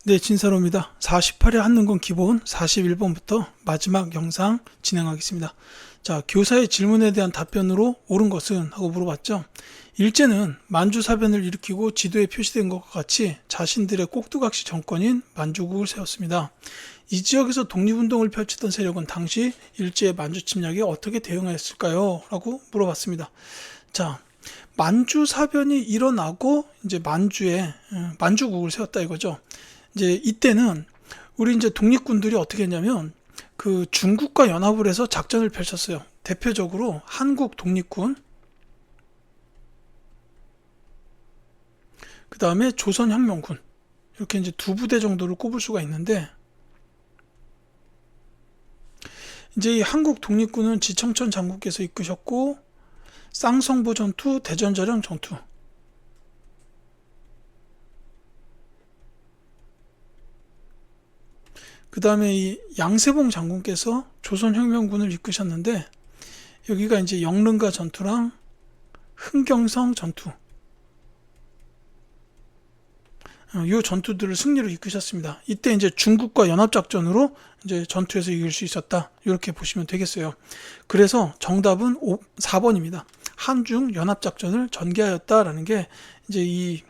네, 진사로입니다. 48회 한능건 기본 41번부터 마지막 영상 진행하겠습니다. 자, 교사의 질문에 대한 답변으로 옳은 것은? 하고 물어봤죠. 일제는 만주사변을 일으키고 지도에 표시된 것과 같이 자신들의 꼭두각시 정권인 만주국을 세웠습니다. 이 지역에서 독립운동을 펼치던 세력은 당시 일제의 만주 침략에 어떻게 대응하였을까요? 라고 물어봤습니다. 자, 만주사변이 일어나고 이제 만주국을 세웠다 이거죠. 이제 이때는 우리 이제 독립군들이 어떻게 했냐면 그 중국과 연합을 해서 작전을 펼쳤어요. 대표적으로 한국 독립군, 그 다음에 조선혁명군, 이렇게 이제 두 부대 정도를 꼽을 수가 있는데, 이제 이 한국 독립군은 지청천 장군께서 이끄셨고, 쌍성보 전투, 대전자령 전투, 그 다음에 이 양세봉 장군께서 조선혁명군을 이끄셨는데, 여기가 이제 영릉가 전투랑 흥경성 전투, 이 전투들을 승리로 이끄셨습니다. 이때 이제 중국과 연합작전으로 이제 전투에서 이길 수 있었다. 이렇게 보시면 되겠어요. 그래서 정답은 4번입니다. 한중 연합작전을 전개하였다라는 게 이제 이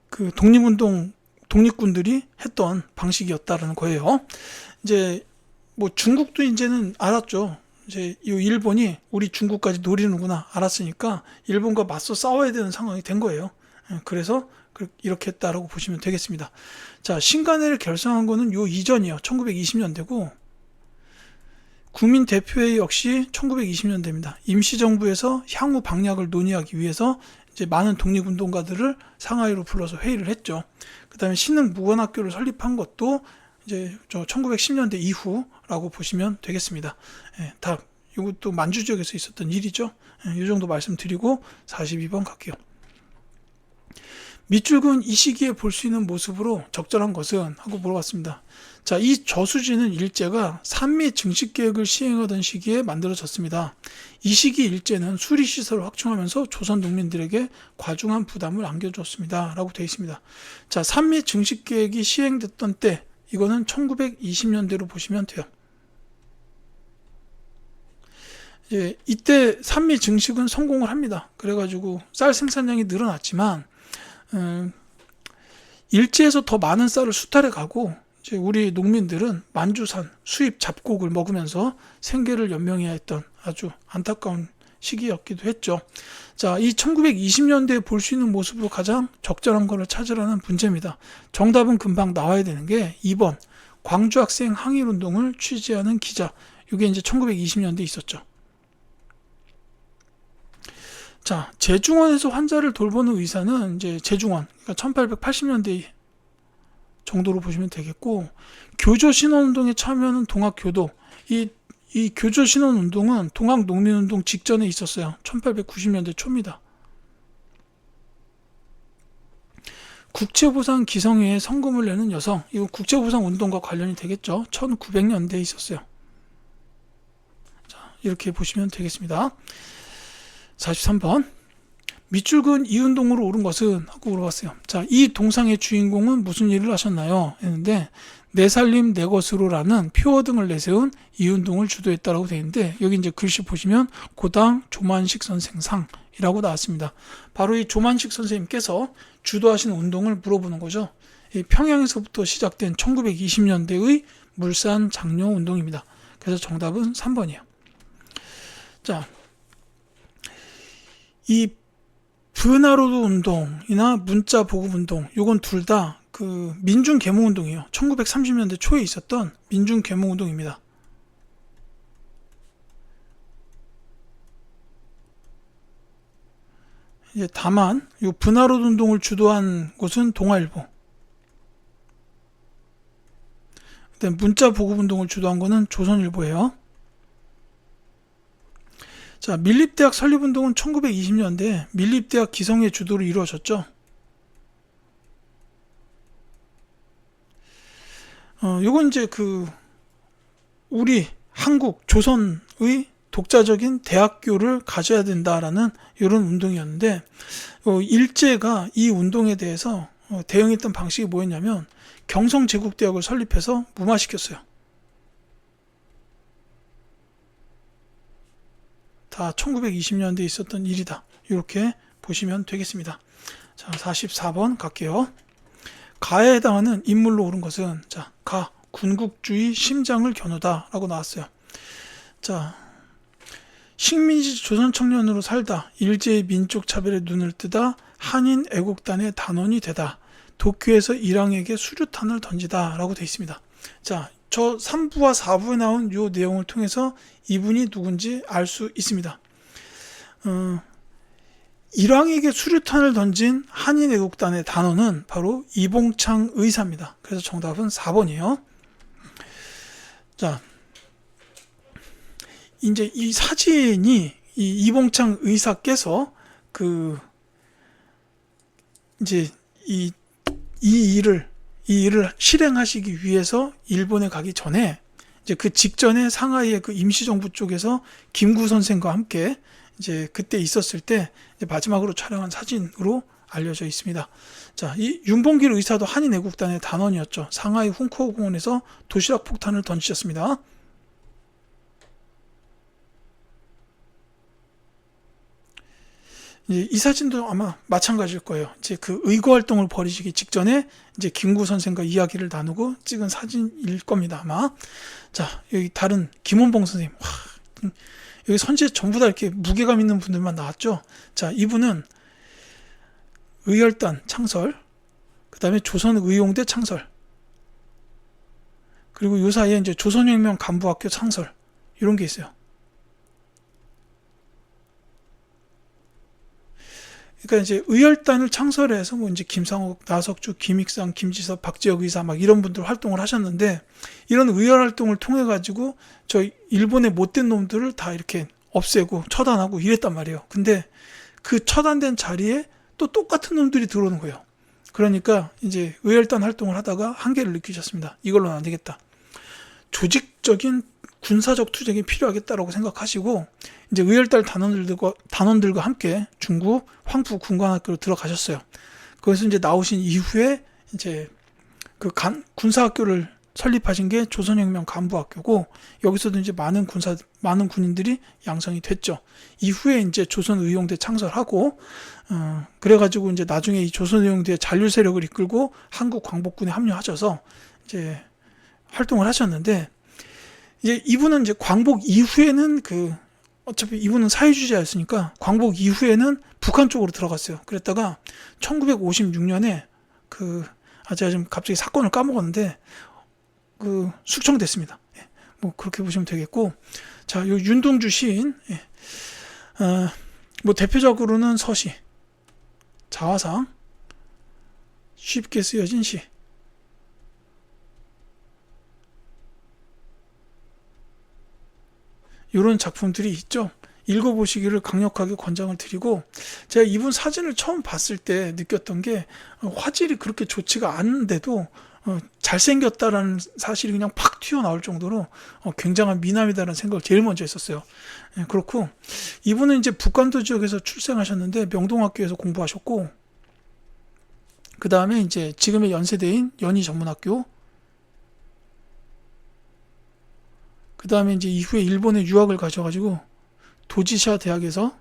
그 독립군들이 했던 방식이었다라는 거예요. 이제 뭐 중국도 이제는 알았죠. 이제 이 일본이 우리 중국까지 노리는구나 알았으니까 일본과 맞서 싸워야 되는 상황이 된 거예요. 그래서 이렇게 했다라고 보시면 되겠습니다. 자, 신간회를 결성한 거는 요 이전이요. 1920년대고 국민대표회의 역시 1920년대입니다. 임시정부에서 향후 방략을 논의하기 위해서 이제 많은 독립운동가들을 상하이로 불러서 회의를 했죠. 그 다음에 신흥무관학교를 설립한 것도 이제 1910년대 이후라고 보시면 되겠습니다. 답. 이것도 만주 지역에서 있었던 일이죠. 이 정도 말씀드리고 42번 갈게요. 밑줄은 이 시기에 볼 수 있는 모습으로 적절한 것은? 하고 물어봤습니다. 자, 이 저수지는 일제가 산미 증식계획을 시행하던 시기에 만들어졌습니다. 이 시기 일제는 수리시설을 확충하면서 조선 농민들에게 과중한 부담을 안겨줬습니다. 라고 되어 있습니다. 자, 산미 증식계획이 시행됐던 때, 이거는 1920년대로 보시면 돼요. 이때 산미 증식은 성공을 합니다. 그래가지고 쌀 생산량이 늘어났지만, 일제에서 더 많은 쌀을 수탈해 가고 이제 우리 농민들은 만주산 수입 잡곡을 먹으면서 생계를 연명해야 했던 아주 안타까운 시기였기도 했죠. 자, 이 1920년대에 볼 수 있는 모습으로 가장 적절한 것을 찾으라는 문제입니다. 정답은 금방 나와야 되는 게 2번 광주 학생 항일 운동을 취재하는 기자. 이게 이제 1920년대에 있었죠. 자, 제중원에서 환자를 돌보는 의사는 이제 제중원, 그러니까 1880년대 정도로 보시면 되겠고, 교조신원운동에 참여하는 동학교도, 이 교조신원운동은 동학농민운동 직전에 있었어요. 1890년대 초입니다. 국채보상 기성회에 성금을 내는 여성, 이거 국채보상 운동과 관련이 되겠죠. 1900년대에 있었어요. 자, 이렇게 보시면 되겠습니다. 43번. 밑줄근 이 운동으로 옳은 것은? 하고 물어봤어요. 자, 이 동상의 주인공은 무슨 일을 하셨나요? 했는데 내 살림 내 것으로라는 표어 등을 내세운 이 운동을 주도했다라고 되어 있는데, 여기 이제 글씨 보시면 고당 조만식 선생 상이라고 나왔습니다. 바로 이 조만식 선생님께서 주도하신 운동을 물어보는 거죠. 이 평양에서부터 시작된 1920년대의 물산 장려 운동입니다. 그래서 정답은 3번이에요. 자, 이 브나로드 운동이나 문자 보급 운동, 요건 둘 다 그 민중 계몽 운동이에요. 1930년대 초에 있었던 민중 계몽 운동입니다. 이제 다만 요 브나로드 운동을 주도한 곳은 동아일보. 그다음 문자 보급 운동을 주도한 거는 조선일보예요. 자, 밀립대학 설립운동은 1920년대 밀립대학 기성의 주도로 이루어졌죠. 요건 이제 우리 한국 조선의 독자적인 대학교를 가져야 된다라는 이런 운동이었는데, 일제가 이 운동에 대해서 대응했던 방식이 뭐였냐면 경성제국대학을 설립해서 무마시켰어요. 다 1920년대에 있었던 일이다. 이렇게 보시면 되겠습니다. 자, 44번 갈게요. 가에 해당하는 인물로 옳은 것은 자, 가 군국주의 심장을 겨누다 라고 나왔어요. 자, 식민지 조선 청년으로 살다 일제의 민족 차별에 눈을 뜨다 한인 애국단의 단원이 되다 도쿄에서 일왕에게 수류탄을 던지다 라고 되어 있습니다. 자, 저 3부와 4부에 나온 이 내용을 통해서 이분이 누군지 알 수 있습니다. 일왕에게 수류탄을 던진 한인 애국단의 단원은 바로 이봉창 의사입니다. 그래서 정답은 4번이에요. 자, 이제 이 사진이 이 이봉창 의사께서 이제 이 일을 실행하시기 위해서 일본에 가기 전에 이제 그 직전에 상하이의 그 임시정부 쪽에서 김구 선생과 함께 이제 그때 있었을 때 이제 마지막으로 촬영한 사진으로 알려져 있습니다. 자, 이 윤봉길 의사도 한인 애국단의 단원이었죠. 상하이 훈코어 공원에서 도시락 폭탄을 던지셨습니다. 이 사진도 아마 마찬가지일 거예요. 이제 그 의거 활동을 벌이시기 직전에 이제 김구 선생과 이야기를 나누고 찍은 사진일 겁니다, 아마. 자, 여기 다른 김원봉 선생님. 와, 여기 선지에 전부 다 이렇게 무게감 있는 분들만 나왔죠. 자, 이분은 의열단 창설, 그 다음에 조선의용대 창설, 그리고 요 사이에 이제 조선혁명 간부학교 창설, 이런 게 있어요. 그러니까 이제 의열단을 창설해서 뭐 이제 김상옥, 나석주, 김익상, 김지섭, 박지혁 의사 막 이런 분들 활동을 하셨는데 이런 의열 활동을 통해 가지고 저 일본의 못된 놈들을 다 이렇게 없애고 처단하고 이랬단 말이에요. 근데 그 처단된 자리에 또 똑같은 놈들이 들어오는 거예요. 그러니까 이제 의열단 활동을 하다가 한계를 느끼셨습니다. 이걸로는 안 되겠다. 조직적인 군사적 투쟁이 필요하겠다라고 생각하시고 이제 의열단 단원들과 함께 중국 황푸 군관학교로 들어가셨어요. 거기서 이제 나오신 이후에 이제 그 군사학교를 설립하신 게 조선혁명 간부학교고 여기서도 이제 많은 군인들이 양성이 됐죠. 이후에 이제 조선의용대 창설하고 그래가지고 이제 나중에 이 조선의용대 잔류 세력을 이끌고 한국 광복군에 합류하셔서 이제 활동을 하셨는데 이제 이분은 이제 광복 이후에는 어차피 이분은 사회주의자였으니까 광복 이후에는 북한 쪽으로 들어갔어요. 그랬다가 1956년에 제가 지금 갑자기 사건을 까먹었는데 숙청됐습니다. 예, 뭐 그렇게 보시면 되겠고, 자, 요 윤동주 시인, 예, 뭐 대표적으로는 서시, 자화상, 쉽게 쓰여진 시. 이런 작품들이 있죠. 읽어보시기를 강력하게 권장을 드리고 제가 이분 사진을 처음 봤을 때 느꼈던 게 화질이 그렇게 좋지가 않은데도 잘생겼다라는 사실이 그냥 팍 튀어나올 정도로 굉장한 미남이다라는 생각을 제일 먼저 했었어요. 예, 그렇고 이분은 이제 북간도 지역에서 출생하셨는데 명동학교에서 공부하셨고 그 다음에 이제 지금의 연세대인 연희전문학교 그 다음에 이제 이후에 일본에 유학을 가셔가지고 도지샤 대학에서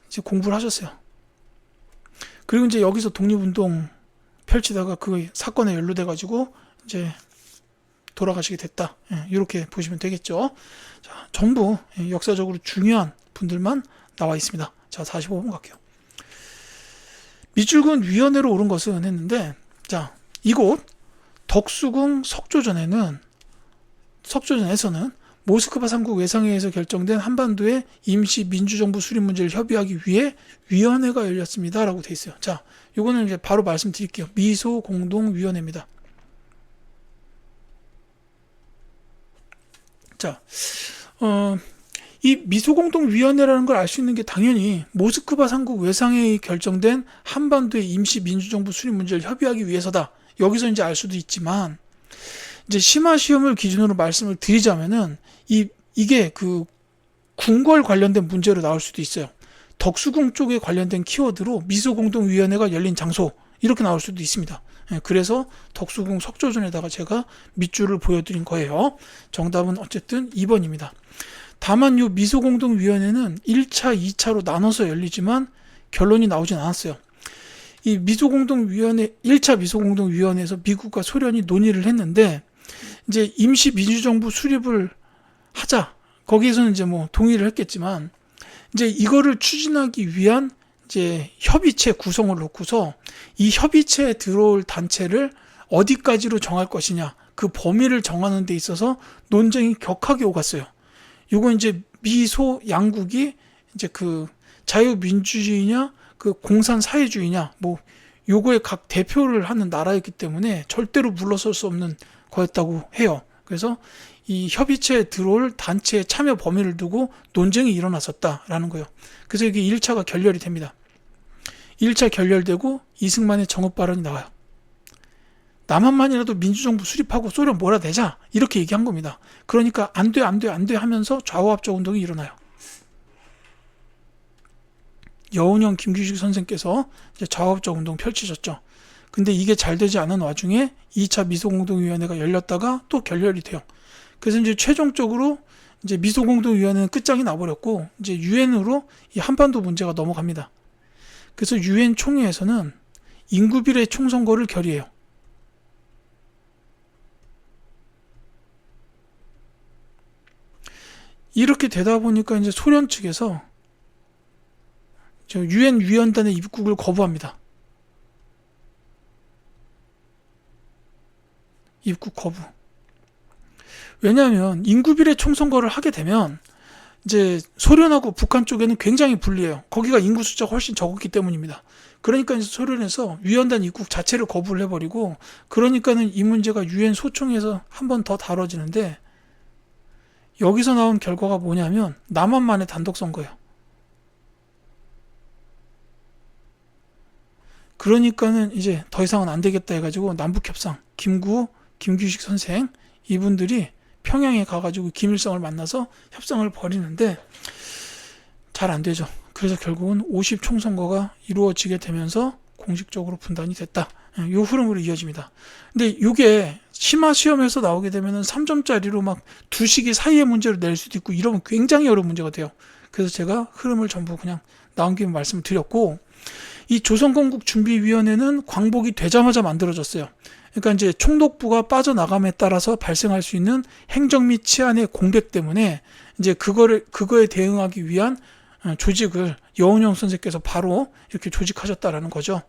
이제 공부를 하셨어요. 그리고 이제 여기서 독립운동 펼치다가 그 사건에 연루돼가지고 이제 돌아가시게 됐다. 예, 이렇게 보시면 되겠죠. 자, 전부 역사적으로 중요한 분들만 나와 있습니다. 자, 45번 갈게요. 밑줄근 위원회로 오른 것은 했는데, 자, 이곳 덕수궁 석조전에서는 모스크바 3국 외상회의에서 결정된 한반도의 임시 민주정부 수립 문제를 협의하기 위해 위원회가 열렸습니다. 라고 돼 있어요. 자, 요거는 이제 바로 말씀드릴게요. 미소공동위원회입니다. 자, 이 미소공동위원회라는 걸 알 수 있는 게 당연히 모스크바 3국 외상회의 결정된 한반도의 임시 민주정부 수립 문제를 협의하기 위해서다. 여기서 이제 알 수도 있지만 이제 심화 시험을 기준으로 말씀을 드리자면은 이게 그 궁궐 관련된 문제로 나올 수도 있어요. 덕수궁 쪽에 관련된 키워드로 미소공동위원회가 열린 장소 이렇게 나올 수도 있습니다. 그래서 덕수궁 석조전에다가 제가 밑줄을 보여드린 거예요. 정답은 어쨌든 2번입니다. 다만 이 미소공동위원회는 1차, 2차로 나눠서 열리지만 결론이 나오진 않았어요. 이 미소공동위원회, 1차 미소공동위원회에서 미국과 소련이 논의를 했는데 이제 임시 민주정부 수립을 하자. 거기에서는 이제 뭐 동의를 했겠지만 이제 이거를 추진하기 위한 이제 협의체 구성을 놓고서 이 협의체에 들어올 단체를 어디까지로 정할 것이냐 그 범위를 정하는 데 있어서 논쟁이 격하게 오갔어요. 요거 이제 미소 양국이 이제 그 자유민주주의냐 그 공산사회주의냐 뭐 요거에 각 대표를 하는 나라였기 때문에 절대로 물러설 수 없는 거였다고 해요. 그래서 이 협의체에 들어올 단체의 참여 범위를 두고 논쟁이 일어났었다라는 거예요. 그래서 이게 1차가 결렬이 됩니다. 1차 결렬되고 이승만의 정업 발언이 나와요. 남한만이라도 민주정부 수립하고 소련 몰아내자 이렇게 얘기한 겁니다. 그러니까 안 돼 하면서 좌우합작 운동이 일어나요. 여운형 김규식 선생께서 이제 좌우합작 운동 펼치셨죠. 근데 이게 잘 되지 않은 와중에 2차 미소공동위원회가 열렸다가 또 결렬이 돼요. 그래서 이제 최종적으로 이제 미소공동위원회는 끝장이 나버렸고 이제 유엔으로 이 한반도 문제가 넘어갑니다. 그래서 유엔 총회에서는 인구비례 총선거를 결의해요. 이렇게 되다 보니까 이제 소련 측에서 유엔 위원단의 입국을 거부합니다. 입국 거부. 왜냐하면 인구비례 총선거를 하게 되면 이제 소련하고 북한 쪽에는 굉장히 불리해요. 거기가 인구 숫자가 훨씬 적었기 때문입니다. 그러니까 이제 소련에서 위원단 입국 자체를 거부를 해버리고 그러니까는 이 문제가 유엔 소총에서 한 번 더 다뤄지는데 여기서 나온 결과가 뭐냐면 남한만의 단독 선거예요. 그러니까는 이제 더 이상은 안 되겠다 해가지고 남북협상 김규식 선생 이분들이 평양에 가가지고 김일성을 만나서 협상을 벌이는데 잘 안 되죠. 그래서 결국은 50 총선거가 이루어지게 되면서 공식적으로 분단이 됐다. 이 흐름으로 이어집니다. 근데 이게 심화 시험에서 나오게 되면은 3점짜리로 막 두 시기 사이의 문제를 낼 수도 있고 이러면 굉장히 어려운 문제가 돼요. 그래서 제가 흐름을 전부 그냥 나온 김에 말씀을 드렸고 이 조선건국준비위원회는 광복이 되자마자 만들어졌어요. 그러니까 이제 총독부가 빠져나감에 따라서 발생할 수 있는 행정 및 치안의 공백 때문에 이제 그거에 대응하기 위한 조직을 여운형 선생께서 바로 이렇게 조직하셨다라는 거죠.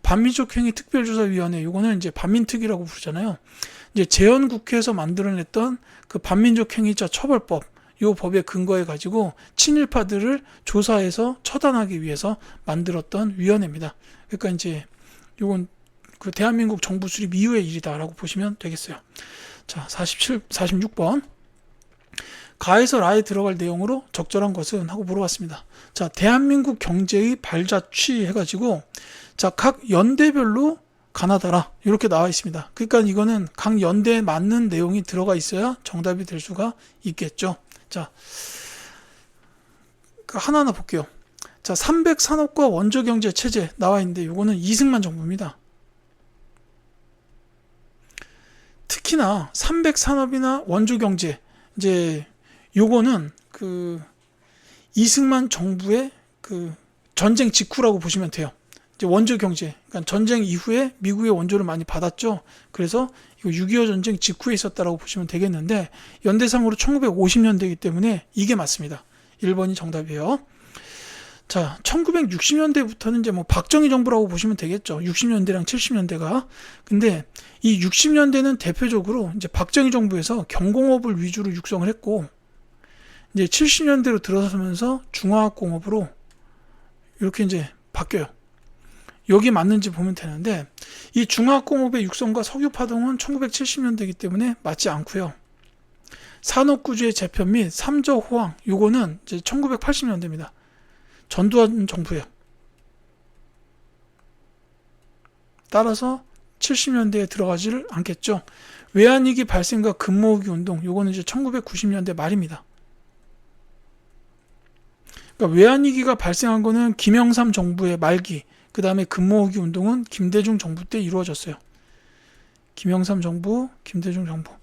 반민족행위 특별조사위원회, 요거는 이제 반민특위라고 부르잖아요. 이제 재헌국회에서 만들어냈던 그 반민족행위자 처벌법, 요 법에 근거해 가지고 친일파들을 조사해서 처단하기 위해서 만들었던 위원회입니다. 그러니까 이제 요건 그 대한민국 정부 수립 이후의 일이다라고 보시면 되겠어요. 자, 46번. 가에서 라에 들어갈 내용으로 적절한 것은 하고 물어봤습니다. 자, 대한민국 경제의 발자취 해가지고 자, 각 연대별로 가나다라 이렇게 나와 있습니다. 그러니까 이거는 각 연대에 맞는 내용이 들어가 있어야 정답이 될 수가 있겠죠. 자, 하나하나 볼게요. 자, 300산업과 원조경제 체제 나와 있는데 이거는 이승만 정부입니다. 특히나 300산업이나 원조경제 이제 요거는 그 이승만 정부의 그 전쟁 직후라고 보시면 돼요. 이제 원조 경제, 그러니까 전쟁 이후에 미국의 원조를 많이 받았죠. 그래서 이거 6.25 전쟁 직후에 있었다라고 보시면 되겠는데 연대상으로 1950년대이기 때문에 이게 맞습니다. 1번이 정답이에요. 자, 1960년대부터는 이제 뭐 박정희 정부라고 보시면 되겠죠. 60년대랑 70년대가. 근데 이 60년대는 대표적으로 이제 박정희 정부에서 경공업을 위주로 육성을 했고 이제 70년대로 들어서면서 중화학공업으로 이렇게 이제 바뀌어요. 여기 맞는지 보면 되는데 이 중화학공업의 육성과 석유파동은 1970년대이기 때문에 맞지 않고요. 산업구조의 재편 및 삼저 호황 요거는 이제 1980년대입니다. 전두환 정부예요. 따라서 70년대에 들어가지를 않겠죠. 외환위기 발생과 근모으기 운동 요거는 이제 1990년대 말입니다. 그러니까 외환위기가 발생한 거는 김영삼 정부의 말기, 그 다음에 금모으기 운동은 김대중 정부 때 이루어졌어요. 김영삼 정부, 김대중 정부.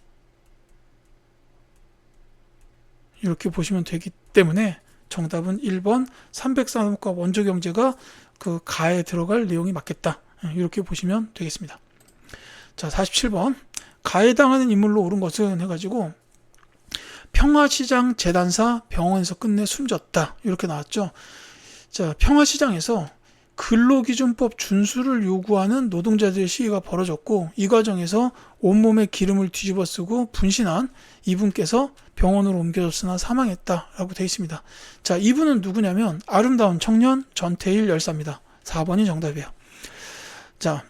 이렇게 보시면 되기 때문에 정답은 1번 303호과 원조경제가 그 가에 들어갈 내용이 맞겠다. 이렇게 보시면 되겠습니다. 자, 47번. 가해 당하는 인물로 옳은 것은 해가지고 평화시장 재단사 병원에서 끝내 숨졌다. 이렇게 나왔죠. 자, 평화시장에서 근로기준법 준수를 요구하는 노동자들의 시위가 벌어졌고 이 과정에서 온몸에 기름을 뒤집어 쓰고 분신한 이분께서 병원으로 옮겨졌으나 사망했다라고 되어 있습니다. 자, 이분은 누구냐면 아름다운 청년 전태일 열사입니다. 4번이 정답이에요. 자,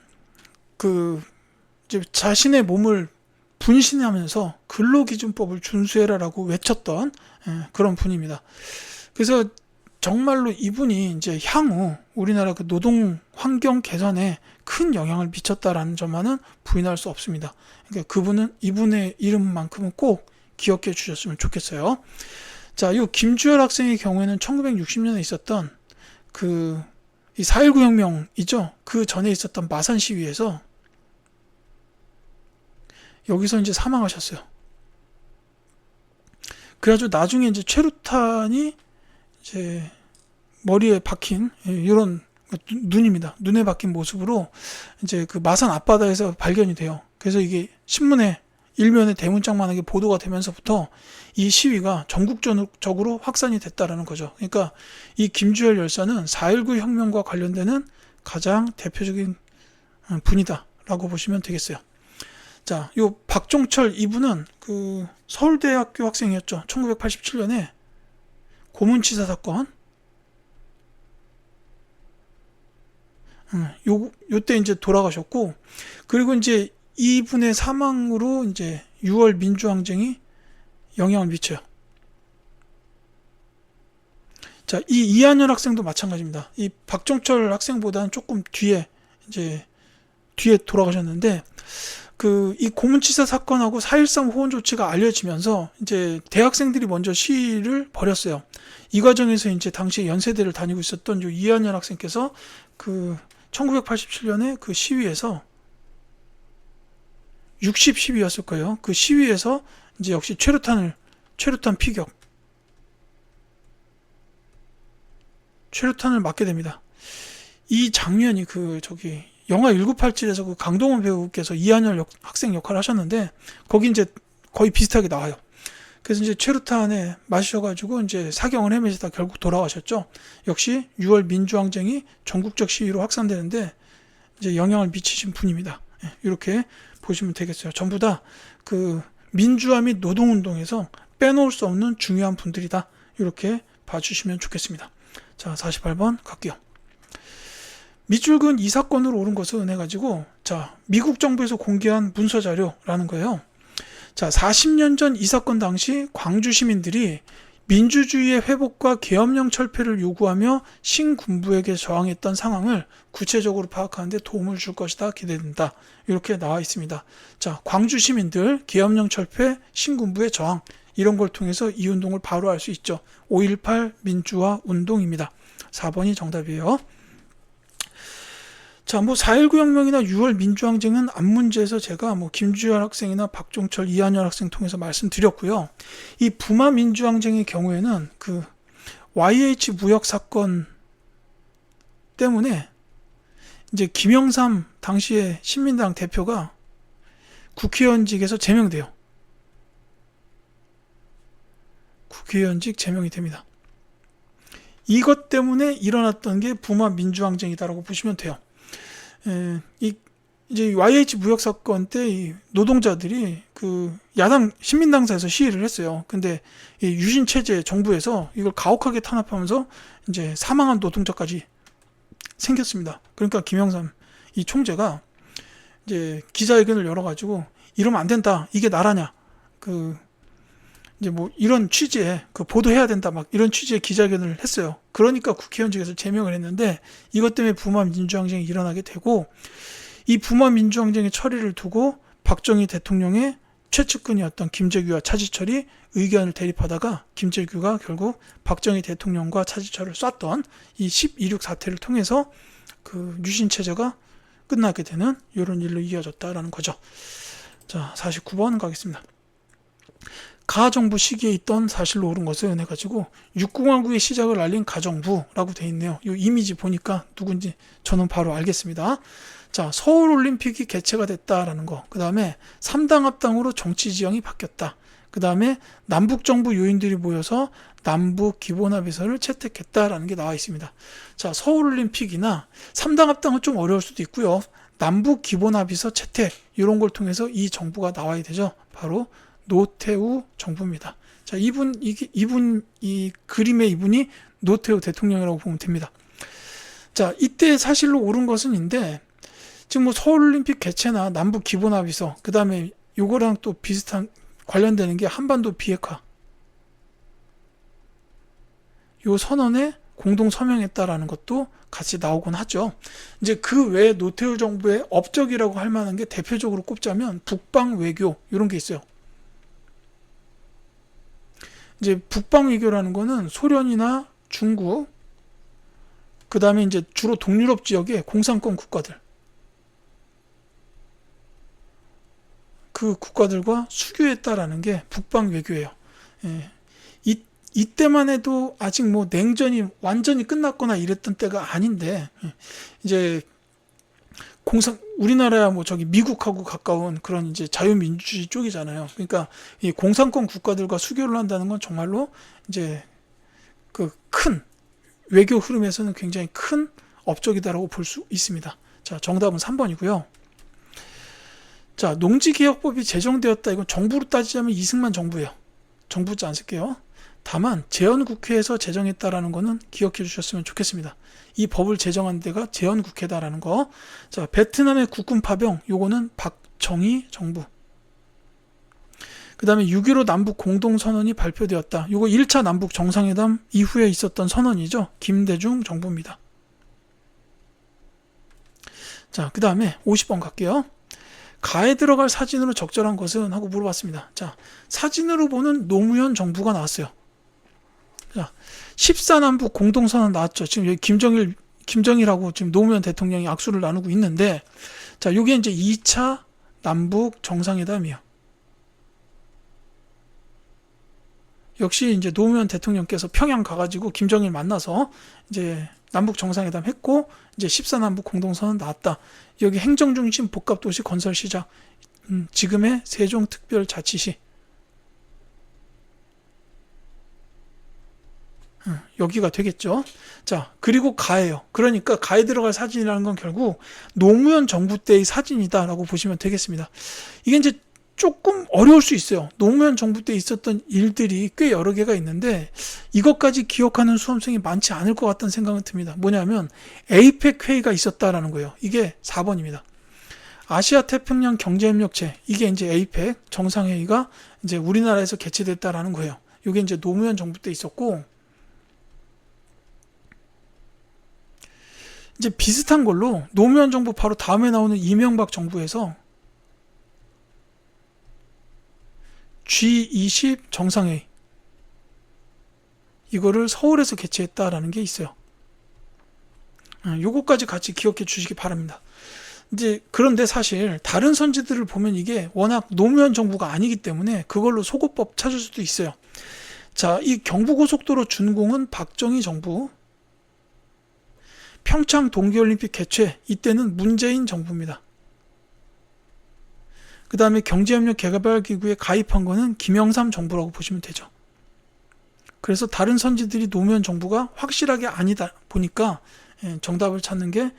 이제 자신의 몸을 분신하면서 근로기준법을 준수해라라고 외쳤던 그런 분입니다. 그래서 정말로 이분이 이제 향후 우리나라 그 노동 환경 개선에 큰 영향을 미쳤다라는 점만은 부인할 수 없습니다. 그러니까 이분의 이름만큼은 꼭 기억해 주셨으면 좋겠어요. 자, 이 김주열 학생의 경우에는 1960년에 있었던 이 4.19 혁명이죠. 그 전에 있었던 마산 시위에서 여기서 이제 사망하셨어요. 그래가지고 나중에 이제 최루탄이 이제 머리에 박힌 이런 눈입니다. 눈에 박힌 모습으로 이제 그 마산 앞바다에서 발견이 돼요. 그래서 이게 신문에 일면에 대문짝만하게 보도가 되면서부터 이 시위가 전국적으로 확산이 됐다라는 거죠. 그러니까 이 김주열 열사는 4.19 혁명과 관련되는 가장 대표적인 분이다라고 보시면 되겠어요. 자, 요 박종철 이분은 그 서울대학교 학생이었죠. 1987년에 고문치사 사건. 요때 이제 돌아가셨고, 그리고 이제 이분의 사망으로 이제 6월 민주항쟁이 영향을 미쳐요. 자, 이 이한열 학생도 마찬가지입니다. 이 박종철 학생보다는 조금 뒤에 돌아가셨는데, 이 고문치사 사건하고 4.13 호원 조치가 알려지면서 이제 대학생들이 먼저 시위를 벌였어요. 이 과정에서 이제 당시 연세대를 다니고 있었던 이한열 학생께서 1987년에 그 시위에서 60시위였을 거예요. 그 시위에서 이제 역시 최루탄 최루탄을 맞게 됩니다. 이 장면이 영화 1987에서 그 강동원 배우께서 이한열 학생 역할을 하셨는데 거기 이제 거의 비슷하게 나와요. 그래서 이제 최루탄에 맞으셔가지고 이제 사경을 헤매시다 결국 돌아가셨죠. 역시 6월 민주항쟁이 전국적 시위로 확산되는데 이제 영향을 미치신 분입니다. 이렇게 보시면 되겠어요. 전부 다 그 민주화 및 노동운동에서 빼놓을 수 없는 중요한 분들이다. 이렇게 봐주시면 좋겠습니다. 자, 48번 갈게요. 밑줄근 이 사건으로 옳은 것은 해가지고 자, 미국 정부에서 공개한 문서 자료라는 거예요. 자, 40년 전 이 사건 당시 광주 시민들이 민주주의의 회복과 계엄령 철폐를 요구하며 신군부에게 저항했던 상황을 구체적으로 파악하는데 도움을 줄 것이다 기대된다. 이렇게 나와 있습니다. 자, 광주 시민들 계엄령 철폐, 신군부의 저항 이런 걸 통해서 이 운동을 바로 알 수 있죠. 5.18 민주화 운동입니다. 4번이 정답이에요. 자, 4.19 혁명이나 6월 민주항쟁은 앞문제에서 제가 김주열 학생이나 박종철, 이한열 학생 통해서 말씀드렸고요. 이 부마 민주항쟁의 경우에는 그 YH 무역 사건 때문에 이제 김영삼 당시의 신민당 대표가 국회의원직에서 제명돼요. 국회의원직 제명이 됩니다. 이것 때문에 일어났던 게 부마 민주항쟁이다라고 보시면 돼요. 이제 YH 무역 사건 때 이 노동자들이 그 야당 신민당사에서 시위를 했어요. 근데 이 유신 체제 정부에서 이걸 가혹하게 탄압하면서 이제 사망한 노동자까지 생겼습니다. 그러니까 김영삼 이 총재가 이제 기자회견을 열어가지고 이러면 안 된다. 이게 나라냐? 이제 이런 취지에 보도해야 된다. 막 이런 취지의 기자회견을 했어요. 그러니까 국회의원직에서 제명을 했는데 이것 때문에 부마 민주항쟁이 일어나게 되고 이 부마 민주항쟁의 처리를 두고 박정희 대통령의 최측근이었던 김재규와 차지철이 의견을 대립하다가 김재규가 결국 박정희 대통령과 차지철을 쐈던 이 10.26 사태를 통해서 그 유신 체제가 끝나게 되는 이런 일로 이어졌다라는 거죠. 자, 49번 가겠습니다. 가정부 시기에 있던 사실로 옳은 것을 해가지고 육공화국의 시작을 알린 가정부라고 돼 있네요. 이 이미지 보니까 누군지 저는 바로 알겠습니다. 자, 서울올림픽이 개최가 됐다라는 거. 그 다음에 3당 합당으로 정치 지형이 바뀌었다. 그 다음에 남북정부 요인들이 모여서 남북 기본합의서를 채택했다라는 게 나와 있습니다. 자, 서울올림픽이나 3당 합당은 좀 어려울 수도 있고요. 남북 기본합의서 채택 이런 걸 통해서 이 정부가 나와야 되죠. 바로 노태우 정부입니다. 자, 이 그림의 이분이 노태우 대통령이라고 보면 됩니다. 자, 이때 사실로 옳은 것은인데 지금 뭐 서울올림픽 개최나 남북 기본합의서 그 다음에 요거랑 또 비슷한 관련되는 게 한반도 비핵화 요 선언에 공동 서명했다라는 것도 같이 나오곤 하죠. 이제 그 외에 노태우 정부의 업적이라고 할 만한 게 대표적으로 꼽자면 북방 외교 이런 게 있어요. 이제 북방 외교라는 거는 소련이나 중국 그 다음에 이제 주로 동유럽 지역의 공산권 국가들 그 국가들과 수교했다라는 게 북방 외교예요. 예. 이때만 해도 아직 뭐 냉전이 완전히 끝났거나 이랬던 때가 아닌데 이제 우리나라야 뭐 저기 미국하고 가까운 그런 이제 자유민주주의 쪽이잖아요. 그러니까 이 공산권 국가들과 수교를 한다는 건 정말로 이제 그 큰 외교 흐름에서는 굉장히 큰 업적이다라고 볼 수 있습니다. 자, 정답은 3번이고요. 자, 농지개혁법이 제정되었다. 이건 정부로 따지자면 이승만 정부예요. 정부자 안 쓸게요. 다만 재헌국회에서 제정했다라는 거는 기억해 주셨으면 좋겠습니다. 이 법을 제정한 데가 재헌국회다라는 거. 자, 베트남의 국군 파병 요거는 박정희 정부. 그 다음에 6.15 남북 공동선언이 발표되었다. 요거 1차 남북 정상회담 이후에 있었던 선언이죠. 김대중 정부입니다. 자, 그 다음에 50번 갈게요. 가에 들어갈 사진으로 적절한 것은 하고 물어봤습니다. 자, 사진으로 보는 노무현 정부가 나왔어요. 자, 14남북 공동선언 나왔죠. 지금 여기 김정일하고 지금 노무현 대통령이 악수를 나누고 있는데, 자, 요게 이제 2차 남북 정상회담이에요. 역시 이제 노무현 대통령께서 평양 가가지고 김정일 만나서 이제 남북 정상회담 했고, 이제 14남북 공동선언 나왔다. 여기 행정중심 복합도시 건설 시작. 지금의 세종특별자치시. 여기가 되겠죠. 자, 그리고 가예요. 그러니까 가에 들어갈 사진이라는 건 결국 노무현 정부 때의 사진이다라고 보시면 되겠습니다. 이게 이제 조금 어려울 수 있어요. 노무현 정부 때 있었던 일들이 꽤 여러 개가 있는데 이것까지 기억하는 수험생이 많지 않을 것 같다는 생각은 듭니다. 뭐냐면 에이펙 회의가 있었다라는 거예요. 이게 4번입니다. 아시아 태평양 경제협력체, 이게 이제 에이펙 정상회의가 이제 우리나라에서 개최됐다라는 거예요. 이게 이제 노무현 정부 때 있었고, 이제 비슷한 걸로 노무현 정부 바로 다음에 나오는 이명박 정부에서 G20 정상회의 이거를 서울에서 개최했다라는 게 있어요. 요거까지 같이 기억해 주시기 바랍니다. 이제 그런데 사실 다른 선지들을 보면 이게 워낙 노무현 정부가 아니기 때문에 그걸로 소거법 찾을 수도 있어요. 자, 이 경부고속도로 준공은 박정희 정부, 평창 동계올림픽 개최 이때는 문재인 정부입니다. 그 다음에 경제협력개발기구에 가입한 거는 김영삼 정부라고 보시면 되죠. 그래서 다른 선지들이 노무현 정부가 확실하게 아니다 보니까 정답을 찾는 게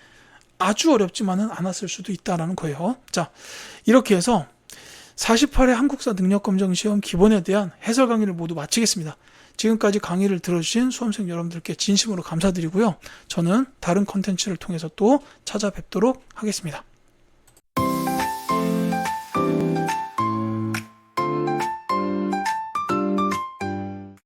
아주 어렵지만은 않았을 수도 있다라는 거예요. 자, 이렇게 해서 48회 한국사 능력검정시험 기본에 대한 해설 강의를 모두 마치겠습니다. 지금까지 강의를 들어주신 수험생 여러분들께 진심으로 감사드리고요. 저는 다른 컨텐츠를 통해서 또 찾아뵙도록 하겠습니다.